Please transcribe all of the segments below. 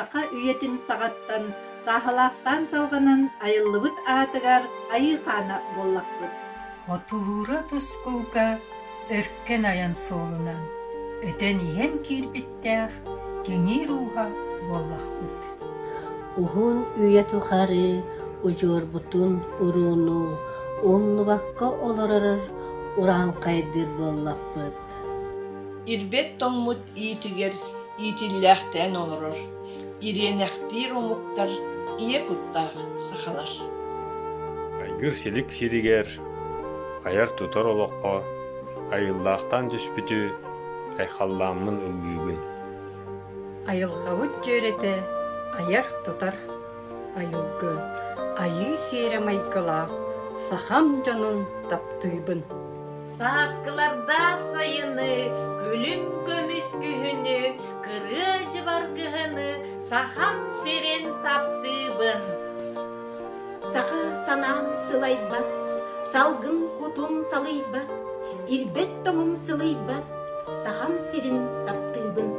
сақа үйетін сағаттан, сахалақтан салғанан айыллыбыт атыгар айықана боллақпыт. Отулура тускука өркен аян солунан, өтен иен кирбиттях кеңи руха боллақпыт. Ухун үйе тухары, ужорбутун уруну, уннубакка олоророр уран кайдыр боллақпыт. Ирбет томмут иитигер иитилләхтән олорор. Иренәхтир омуктар ие куттах сахалар. Айгыр селик сиригер, аяр тутар олоққа, айыллақтан түспүтү, айхалламын ылгыбын. Айылғауыт жөрете, аяр тутар айылғы, айы хере майкалақ, сахан жанын таптыйбын. Саскаларда сайыны, күлім көміс күхіні, кыры бар күхіні, сахам серен таптыбын. Саха санам сылайбат, салгын кутун салыйбат, ирбет томум сылыйбат, сахам серен таптыбын.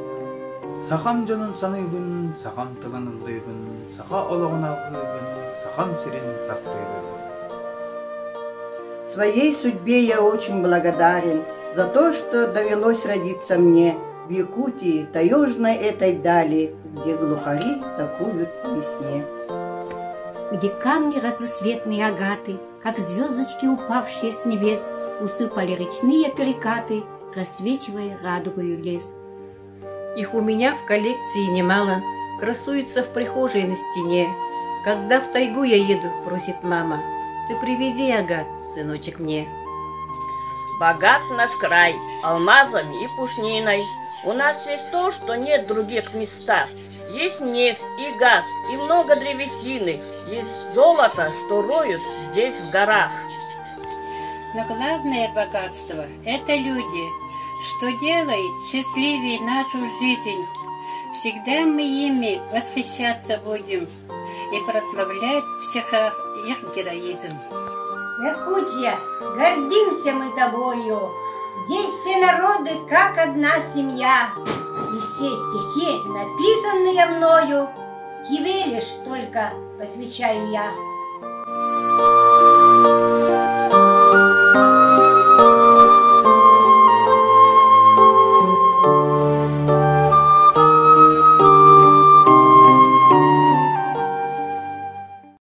Сахам жанын саныйбын, сахам тылан ылдыйбын, саха олоғын алғыйбын, сахам серен таптыйбын. Своей судьбе я очень благодарен за то, что довелось родиться мне в Якутии, таежной этой дали, где глухари такуют к весне. Где камни разноцветные агаты, как звездочки, упавшие с небес, усыпали речные перекаты, рассвечивая радугою лес. Их у меня в коллекции немало, красуются в прихожей на стене. Когда в тайгу я еду, просит мама, ты привези агат, сыночек, мне. Богат наш край алмазами и пушниной. У нас есть то, что нет в других местах. Есть нефть и газ, и много древесины. Есть золото, что роют здесь в горах. Но главное богатство – это люди, что делает счастливее нашу жизнь. Всегда мы ими восхищаться будем и прославлять всех их героизм. Якутия, гордимся мы тобою. Здесь все народы, как одна семья. И все стихи, написанные мною, тебе лишь только посвящаю я.